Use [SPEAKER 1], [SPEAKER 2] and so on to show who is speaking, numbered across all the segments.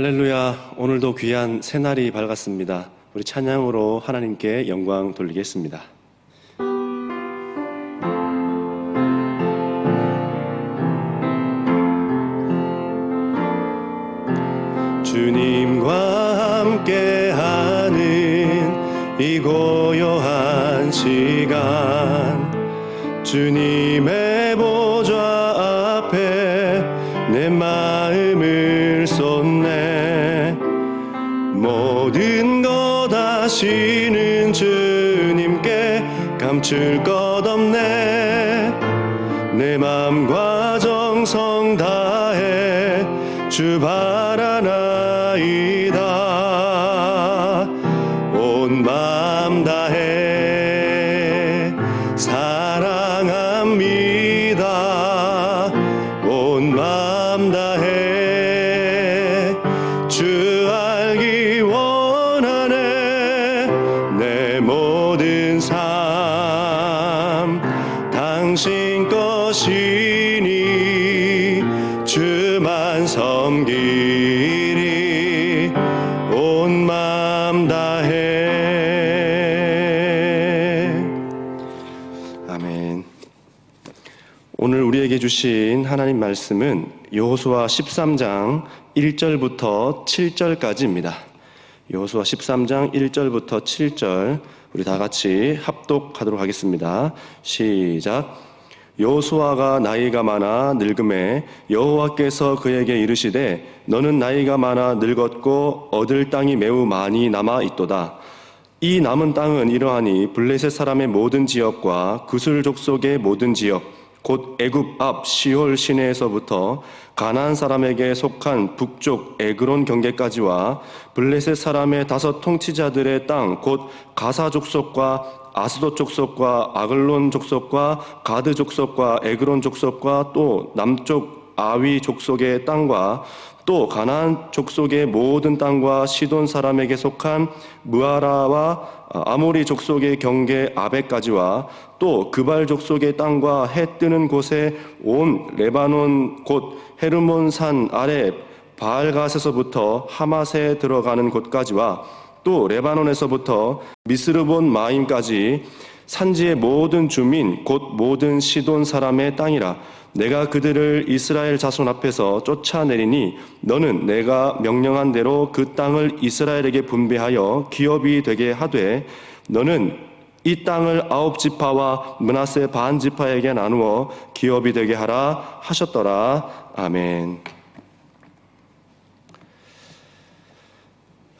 [SPEAKER 1] 할렐루야. 오늘도 귀한 새날이 밝았습니다. 우리 찬양으로 하나님께 영광 돌리겠습니다. 주님과 함께하는 이 고요한 시간, 주님의 보좌 앞에 내 마음을 쏟네. 모든 것 아시는 주님께 감출 것 없네. 내 마음과 정성 다해 주 바라나이다. 온 마음 다해 사랑합니다. 온 마음 다해 주 알기 원하네. 내 모든 삶 당신 것이니 주만 섬기리. 온 마음 다해. 아멘. 오늘 우리에게 주신 하나님 말씀은 여호수아 13장 1절부터 7절까지입니다. 여호수아 13장 1절부터 7절 우리 다 같이 합독하도록 하겠습니다. 시작. 여호수아가 나이가 많아 늙음에 여호와께서 그에게 이르시되 너는 나이가 많아 늙었고 얻을 땅이 매우 많이 남아 있도다. 이 남은 땅은 이러하니 블레셋 사람의 모든 지역과 구슬 족속의 모든 지역 곧 애굽 앞 시홀 시내에서부터 가나안 사람에게 속한 북쪽 에그론 경계까지와 블레셋 사람의 5 통치자들의 땅 곧 가사 족속과 아스돗 족속과 아글론 족속과 가드 족속과 에그론 족속과 또 남쪽 아위 족속의 땅과 또 가나안 족속의 모든 땅과 시돈 사람에게 속한 무아라와 아모리 족속의 경계 아베까지와 또 그발 족속의 땅과 해 뜨는 곳에 온 레바논 곧 헤르몬 산 아래 바알갓에서부터 하맛에 들어가는 곳까지와 또 레바논에서부터 미스르본 마임까지 산지의 모든 주민 곧 모든 시돈 사람의 땅이라. 내가 그들을 이스라엘 자손 앞에서 쫓아내리니 너는 내가 명령한 대로 그 땅을 이스라엘에게 분배하여 기업이 되게 하되 너는 이 땅을 9지파와 므낫세 반 지파에게 나누어 기업이 되게 하라 하셨더라. 아멘.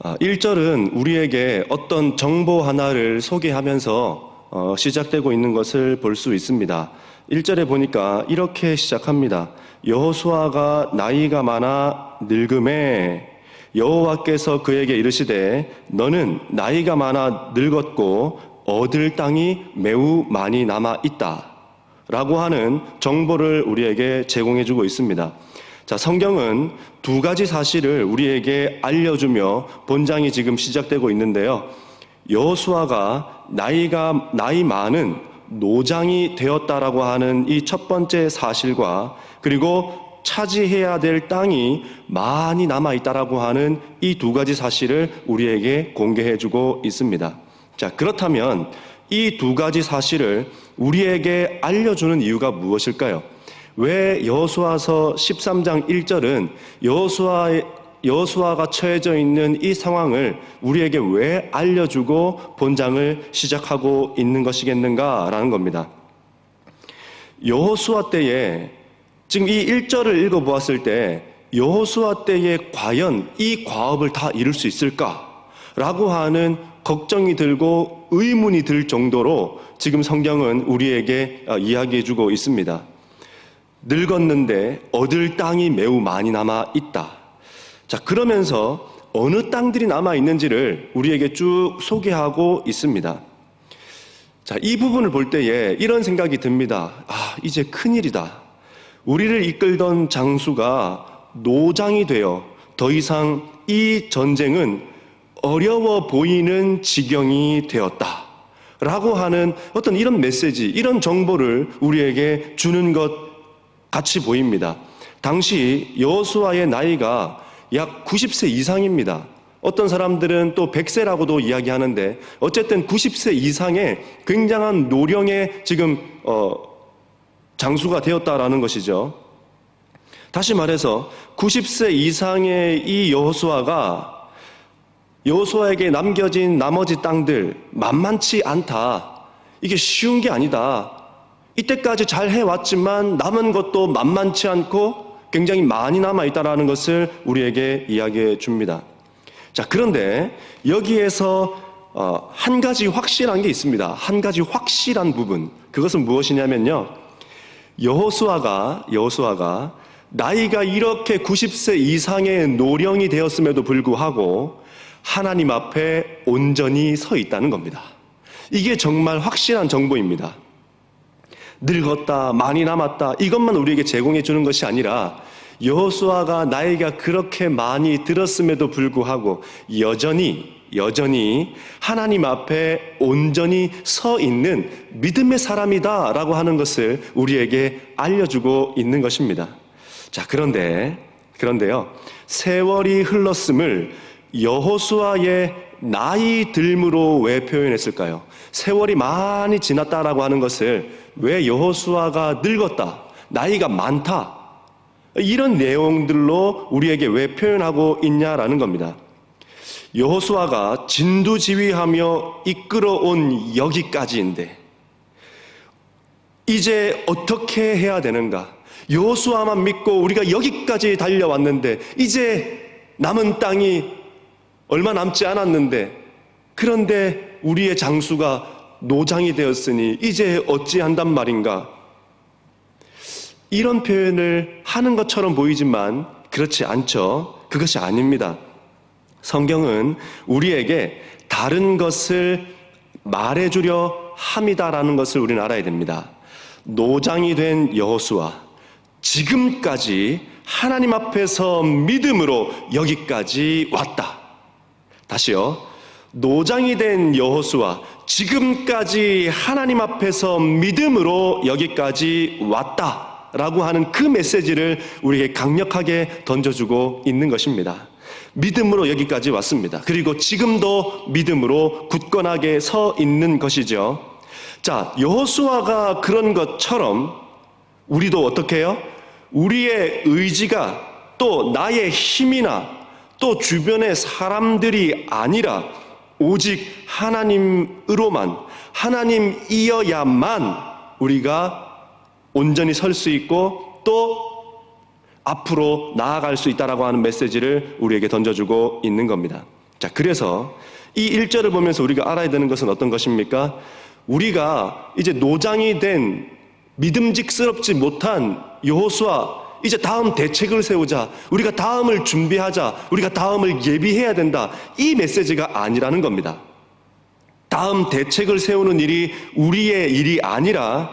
[SPEAKER 1] 1절은 우리에게 어떤 정보 하나를 소개하면서 시작되고 있는 것을 볼 수 있습니다. 1절에 보니까 이렇게 시작합니다. 여호수아가 나이가 많아 늙음에 여호와께서 그에게 이르시되 너는 나이가 많아 늙었고 얻을 땅이 매우 많이 남아 있다 라고 하는 정보를 우리에게 제공해 주고 있습니다. 자, 성경은 2가지 사실을 우리에게 알려주며 본장이 지금 시작되고 있는데요. 여호수아가 나이 많은 노장이 되었다라고 하는 이 첫 번째 사실과 그리고 차지해야 될 땅이 많이 남아있다라고 하는 이 2가지 사실을 우리에게 공개해주고 있습니다. 자, 그렇다면 이 2가지 사실을 우리에게 알려주는 이유가 무엇일까요? 왜 여호수아서 13장 1절은 여호수아가 처해져 있는 이 상황을 우리에게 왜 알려주고 본장을 시작하고 있는 것이겠는가라는 겁니다. 여호수아 때에 지금 이 1절을 읽어보았을 때 여호수아 때에 과연 이 과업을 다 이룰 수 있을까라고 하는 걱정이 들고 의문이 들 정도로 지금 성경은 우리에게 이야기해주고 있습니다. 늙었는데 얻을 땅이 매우 많이 남아 있다. 자, 그러면서 어느 땅들이 남아 있는지를 우리에게 쭉 소개하고 있습니다. 자, 이 부분을 볼 때에 이런 생각이 듭니다. 이제 큰일이다. 우리를 이끌던 장수가 노장이 되어 더 이상 이 전쟁은 어려워 보이는 지경이 되었다 라고 하는 어떤 이런 메시지, 이런 정보를 우리에게 주는 것 같이 보입니다. 당시 여호수아의 나이가 약 90세 이상입니다. 어떤 사람들은 또 100세라고도 이야기하는데 어쨌든 90세 이상의 굉장한 노령의 지금 장수가 되었다라는 것이죠. 다시 말해서 90세 이상의 이 여호수아에게 남겨진 나머지 땅들 만만치 않다. 이게 쉬운 게 아니다. 이때까지 잘 해왔지만 남은 것도 만만치 않고 굉장히 많이 남아있다는 것을 우리에게 이야기해 줍니다. 자, 그런데 여기에서 한 가지 확실한 게 있습니다. 한 가지 확실한 부분. 그것은 무엇이냐면요. 여호수아가 나이가 이렇게 90세 이상의 노령이 되었음에도 불구하고 하나님 앞에 온전히 서 있다는 겁니다. 이게 정말 확실한 정보입니다. 늙었다, 많이 남았다, 이것만 우리에게 제공해 주는 것이 아니라 여호수아가 나이가 그렇게 많이 들었음에도 불구하고 여전히 하나님 앞에 온전히 서 있는 믿음의 사람이다라고 하는 것을 우리에게 알려주고 있는 것입니다. 자, 그런데요, 세월이 흘렀음을 여호수아의 나이 들므로 왜 표현했을까요? 세월이 많이 지났다라고 하는 것을 왜 여호수아가 늙었다, 나이가 많다, 이런 내용들로 우리에게 왜 표현하고 있냐라는 겁니다. 여호수아가 진두지휘하며 이끌어온 여기까지인데 이제 어떻게 해야 되는가? 여호수아만 믿고 우리가 여기까지 달려왔는데 이제 남은 땅이 얼마 남지 않았는데, 그런데 우리의 장수가 노장이 되었으니 이제 어찌한단 말인가? 이런 표현을 하는 것처럼 보이지만 그렇지 않죠. 그것이 아닙니다. 성경은 우리에게 다른 것을 말해주려 함이다라는 것을 우리는 알아야 됩니다. 노장이 된 여호수아, 지금까지 하나님 앞에서 믿음으로 여기까지 왔다. 다시요. 노장이 된 여호수아, 지금까지 하나님 앞에서 믿음으로 여기까지 왔다라고 하는 그 메시지를 우리에게 강력하게 던져주고 있는 것입니다. 믿음으로 여기까지 왔습니다. 그리고 지금도 믿음으로 굳건하게 서 있는 것이죠. 자, 여호수아가 그런 것처럼 우리도 어떻게 해요? 우리의 의지가 또 나의 힘이나 또 주변의 사람들이 아니라 오직 하나님으로만, 하나님이어야만 우리가 온전히 설 수 있고 또 앞으로 나아갈 수 있다라고 하는 메시지를 우리에게 던져주고 있는 겁니다. 자, 그래서 이 1절을 보면서 우리가 알아야 되는 것은 어떤 것입니까? 우리가 이제 노장이 된 믿음직스럽지 못한 여호수아, 이제 다음 대책을 세우자, 우리가 다음을 준비하자, 우리가 다음을 예비해야 된다, 이 메시지가 아니라는 겁니다. 다음 대책을 세우는 일이 우리의 일이 아니라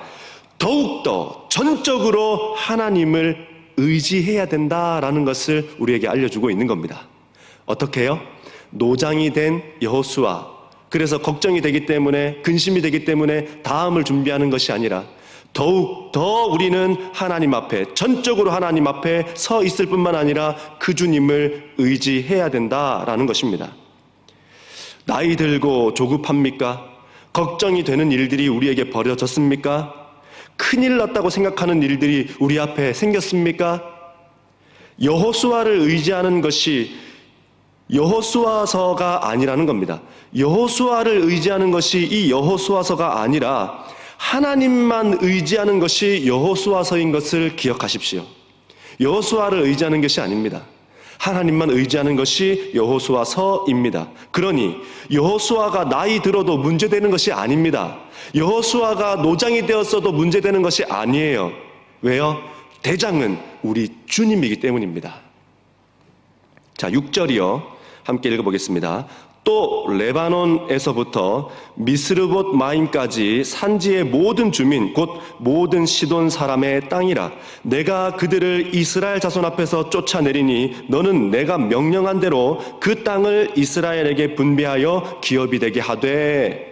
[SPEAKER 1] 더욱더 전적으로 하나님을 의지해야 된다라는 것을 우리에게 알려주고 있는 겁니다. 어떻게 해요? 노장이 된 여호수아, 그래서 걱정이 되기 때문에, 근심이 되기 때문에 다음을 준비하는 것이 아니라 더욱 더 우리는 하나님 앞에, 전적으로 하나님 앞에 서 있을 뿐만 아니라 그 주님을 의지해야 된다라는 것입니다. 나이 들고 조급합니까? 걱정이 되는 일들이 우리에게 벌어졌습니까? 큰일 났다고 생각하는 일들이 우리 앞에 생겼습니까? 여호수아를 의지하는 것이 여호수아서가 아니라는 겁니다. 여호수아를 의지하는 것이 이 여호수아서가 아니라 하나님만 의지하는 것이 여호수아서인 것을 기억하십시오. 여호수아를 의지하는 것이 아닙니다. 하나님만 의지하는 것이 여호수아서입니다. 그러니 여호수아가 나이 들어도 문제되는 것이 아닙니다. 여호수아가 노장이 되었어도 문제되는 것이 아니에요. 왜요? 대장은 우리 주님이기 때문입니다. 자, 6절이요. 함께 읽어보겠습니다. 또 레바논에서부터 미스르봇 마임까지 산지의 모든 주민 곧 모든 시돈 사람의 땅이라. 내가 그들을 이스라엘 자손 앞에서 쫓아내리니 너는 내가 명령한 대로 그 땅을 이스라엘에게 분배하여 기업이 되게 하되.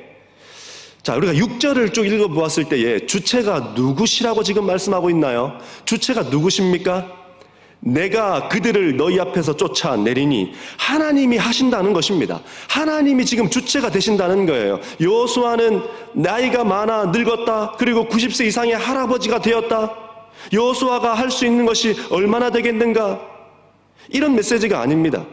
[SPEAKER 1] 자, 우리가 6절을 쭉 읽어보았을 때에 주체가 누구시라고 지금 말씀하고 있나요? 주체가 누구십니까? 내가 그들을 너희 앞에서 쫓아내리니 하나님이 하신다는 것입니다. 하나님이 지금 주체가 되신다는 거예요. 여호수아는 나이가 많아 늙었다. 그리고 90세 이상의 할아버지가 되었다. 여호수아가 할 수 있는 것이 얼마나 되겠는가? 이런 메시지가 아닙니다.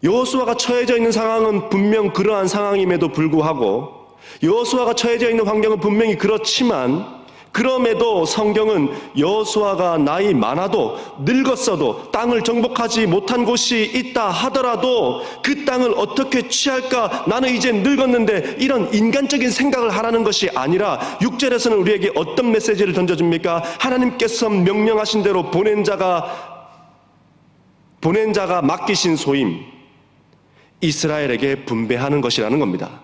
[SPEAKER 1] 여호수아가 처해져 있는 상황은 분명 그러한 상황임에도 불구하고, 여호수아가 처해져 있는 환경은 분명히 그렇지만, 그럼에도 성경은 여호수아가 나이 많아도 늙었어도 땅을 정복하지 못한 곳이 있다 하더라도 그 땅을 어떻게 취할까, 나는 이제 늙었는데, 이런 인간적인 생각을 하라는 것이 아니라 6절에서는 우리에게 어떤 메시지를 던져줍니까? 하나님께서 명령하신 대로 보낸 자가 맡기신 소임, 이스라엘에게 분배하는 것이라는 겁니다.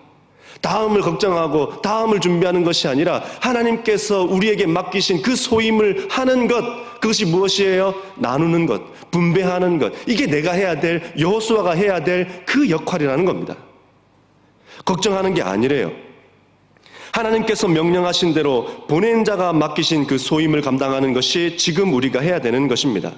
[SPEAKER 1] 다음을 걱정하고 다음을 준비하는 것이 아니라 하나님께서 우리에게 맡기신 그 소임을 하는 것, 그것이 무엇이에요? 나누는 것, 분배하는 것. 이게 내가 해야 될, 여호수아가 해야 될 그 역할이라는 겁니다. 걱정하는 게 아니래요. 하나님께서 명령하신 대로 보낸 자가 맡기신 그 소임을 감당하는 것이 지금 우리가 해야 되는 것입니다.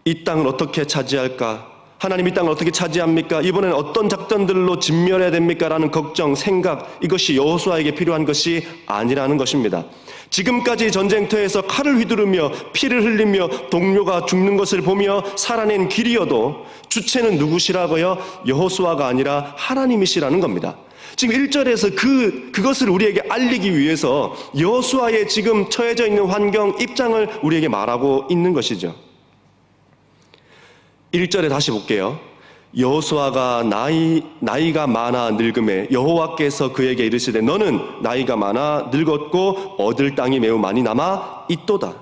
[SPEAKER 1] 이 땅을 어떻게 차지할까? 하나님 이 땅을 어떻게 차지합니까? 이번엔 어떤 작전들로 진멸해야 됩니까? 라는 걱정, 생각, 이것이 여호수아에게 필요한 것이 아니라는 것입니다. 지금까지 전쟁터에서 칼을 휘두르며 피를 흘리며 동료가 죽는 것을 보며 살아낸 길이어도 주체는 누구시라고요? 여호수아가 아니라 하나님이시라는 겁니다. 지금 1절에서 그것을 우리에게 알리기 위해서 여호수아의 지금 처해져 있는 환경, 입장을 우리에게 말하고 있는 것이죠. 1절에 다시 볼게요. 여호수아가 나이가 많아 늙음에 여호와께서 그에게 이르시되 너는 나이가 많아 늙었고 얻을 땅이 매우 많이 남아 있도다.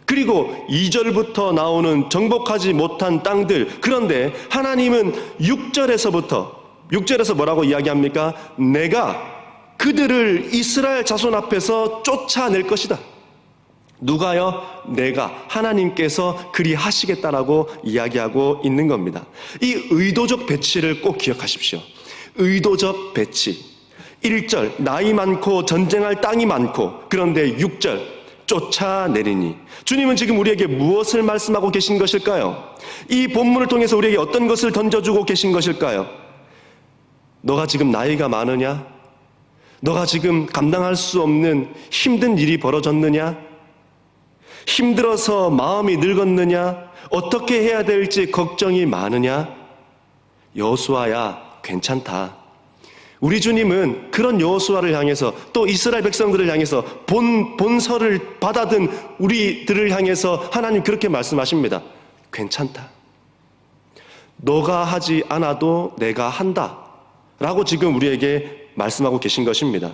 [SPEAKER 1] 그리고 2절부터 나오는 정복하지 못한 땅들, 그런데 하나님은 6절에서 뭐라고 이야기합니까? 내가 그들을 이스라엘 자손 앞에서 쫓아낼 것이다. 누가요? 내가, 하나님께서 그리 하시겠다라고 이야기하고 있는 겁니다. 이 의도적 배치를 꼭 기억하십시오. 의도적 배치. 1절, 나이 많고 전쟁할 땅이 많고, 그런데 6절, 쫓아내리니. 주님은 지금 우리에게 무엇을 말씀하고 계신 것일까요? 이 본문을 통해서 우리에게 어떤 것을 던져주고 계신 것일까요? 너가 지금 나이가 많으냐? 너가 지금 감당할 수 없는 힘든 일이 벌어졌느냐? 힘들어서 마음이 늙었느냐? 어떻게 해야 될지 걱정이 많으냐? 여호수아야, 괜찮다. 우리 주님은 그런 여호수아를 향해서, 또 이스라엘 백성들을 향해서, 본서를 받아든 우리들을 향해서 하나님 그렇게 말씀하십니다. 괜찮다. 너가 하지 않아도 내가 한다 라고 지금 우리에게 말씀하고 계신 것입니다.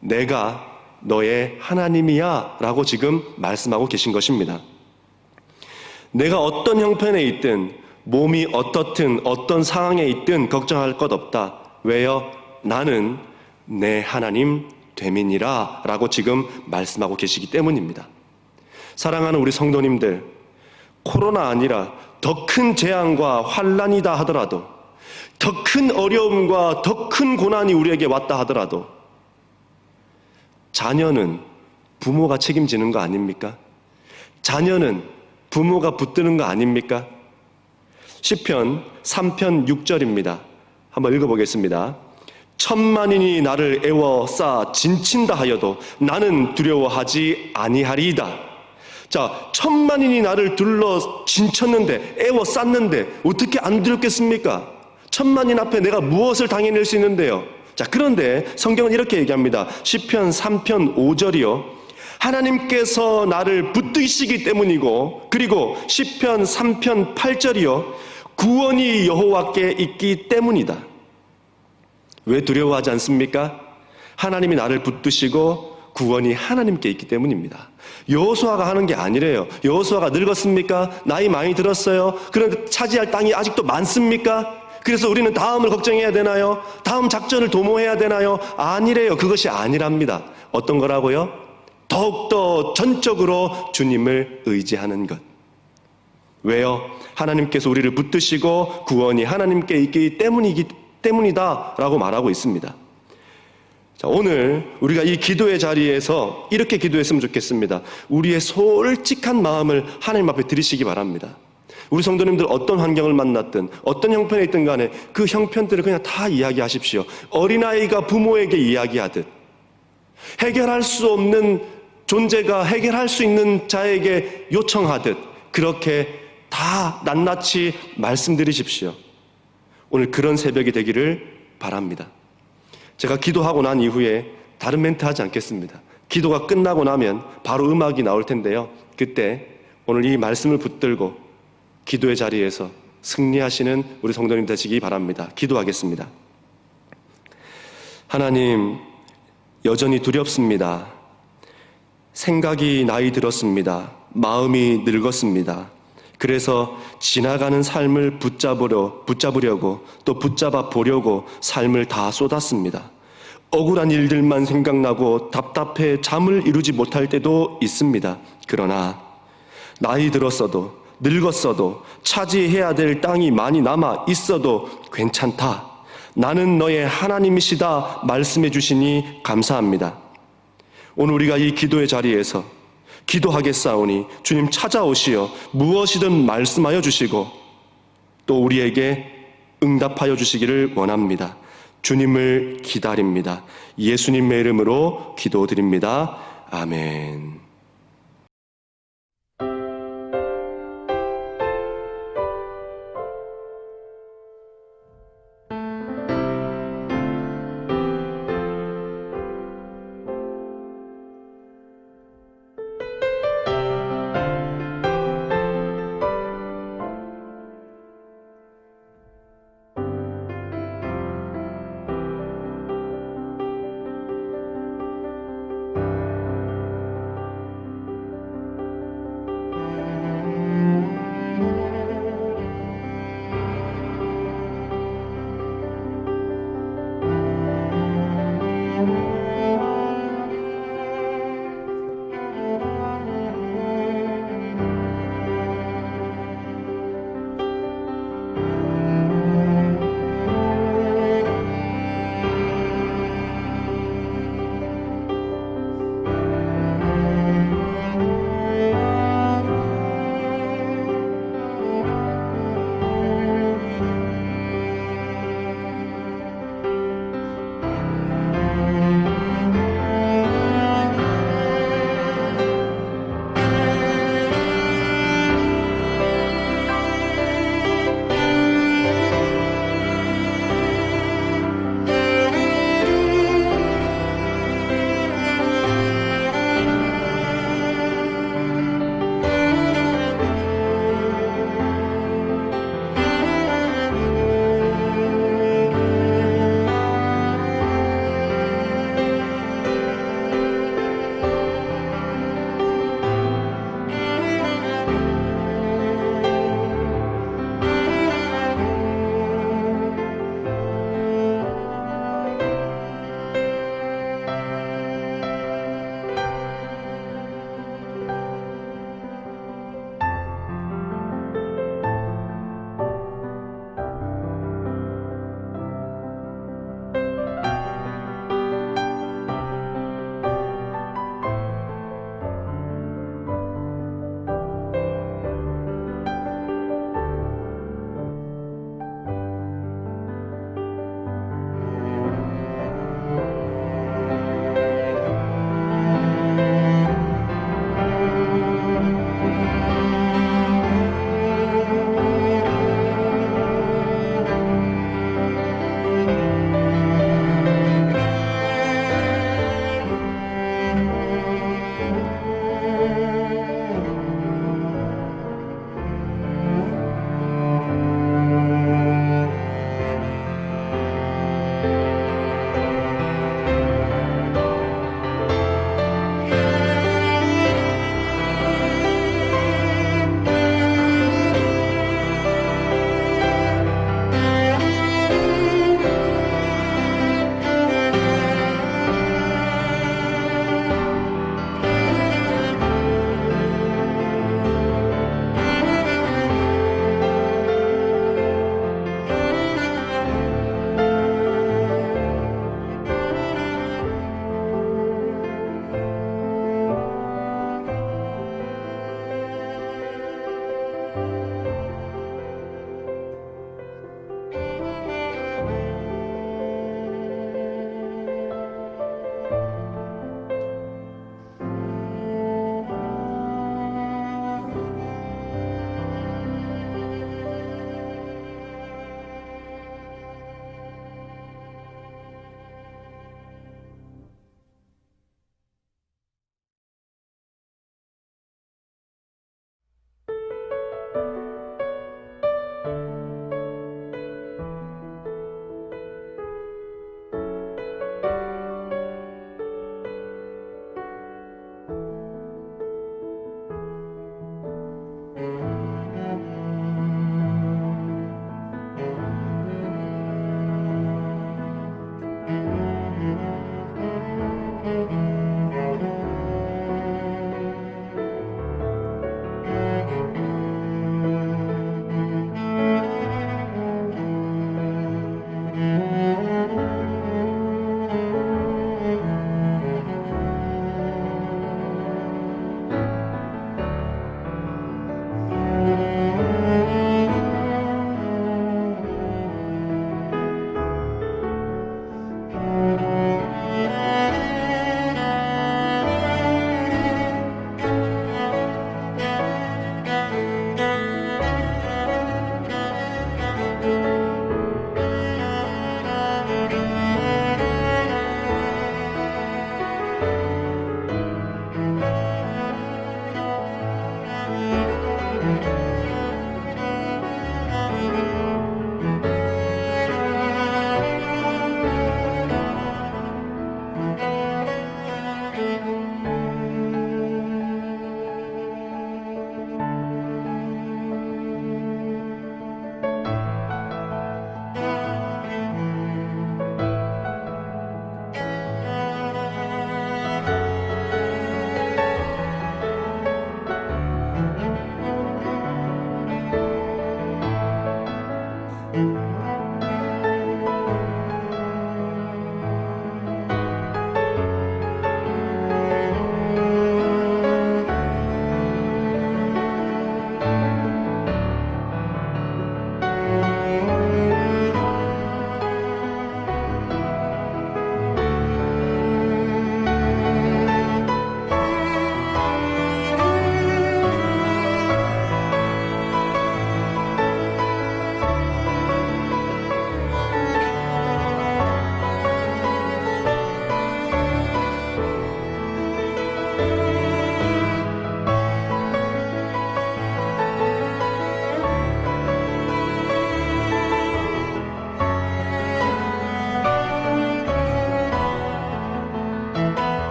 [SPEAKER 1] 내가 너의 하나님이야 라고 지금 말씀하고 계신 것입니다. 내가 어떤 형편에 있든, 몸이 어떻든, 어떤 상황에 있든 걱정할 것 없다. 왜요? 나는 내 하나님 되민이라 라고 지금 말씀하고 계시기 때문입니다. 사랑하는 우리 성도님들, 코로나 아니라 더 큰 재앙과 환난이다 하더라도, 더 큰 어려움과 더 큰 고난이 우리에게 왔다 하더라도 자녀는 부모가 책임지는 거 아닙니까? 자녀는 부모가 붙드는 거 아닙니까? 시편 3편 6절입니다. 한번 읽어보겠습니다. 천만인이 나를 애워싸 진친다 하여도 나는 두려워하지 아니하리이다. 자, 천만인이 나를 둘러 진쳤는데, 애워쌌는데 어떻게 안 두렵겠습니까? 천만인 앞에 내가 무엇을 당해낼 수 있는데요? 자, 그런데 성경은 이렇게 얘기합니다. 시편 3편 5절이요. 하나님께서 나를 붙드시기 때문이고, 그리고 시편 3편 8절이요. 구원이 여호와께 있기 때문이다. 왜 두려워하지 않습니까? 하나님이 나를 붙드시고 구원이 하나님께 있기 때문입니다. 여호수아가 하는 게 아니래요. 여호수아가 늙었습니까? 나이 많이 들었어요. 그런데 차지할 땅이 아직도 많습니까? 그래서 우리는 다음을 걱정해야 되나요? 다음 작전을 도모해야 되나요? 아니래요. 그것이 아니랍니다. 어떤 거라고요? 더욱더 전적으로 주님을 의지하는 것. 왜요? 하나님께서 우리를 붙드시고 구원이 하나님께 있기 때문이다 라고 말하고 있습니다. 자, 오늘 우리가 이 기도의 자리에서 이렇게 기도했으면 좋겠습니다. 우리의 솔직한 마음을 하나님 앞에 드리시기 바랍니다. 우리 성도님들 어떤 환경을 만났든 어떤 형편에 있든 간에 그 형편들을 그냥 다 이야기하십시오. 어린아이가 부모에게 이야기하듯, 해결할 수 없는 존재가 해결할 수 있는 자에게 요청하듯 그렇게 다 낱낱이 말씀드리십시오. 오늘 그런 새벽이 되기를 바랍니다. 제가 기도하고 난 이후에 다른 멘트 하지 않겠습니다. 기도가 끝나고 나면 바로 음악이 나올 텐데요. 그때 오늘 이 말씀을 붙들고 기도의 자리에서 승리하시는 우리 성도님 되시기 바랍니다. 기도하겠습니다. 하나님, 여전히 두렵습니다. 생각이 나이 들었습니다. 마음이 늙었습니다. 그래서 지나가는 삶을 붙잡으려고 또 붙잡아 보려고 삶을 다 쏟았습니다. 억울한 일들만 생각나고 답답해 잠을 이루지 못할 때도 있습니다. 그러나 나이 들었어도 늙었어도 차지해야 될 땅이 많이 남아 있어도 괜찮다. 나는 너의 하나님이시다 말씀해 주시니 감사합니다. 오늘 우리가 이 기도의 자리에서 기도하겠사오니 주님 찾아오시어 무엇이든 말씀하여 주시고 또 우리에게 응답하여 주시기를 원합니다. 주님을 기다립니다. 예수님의 이름으로 기도드립니다. 아멘.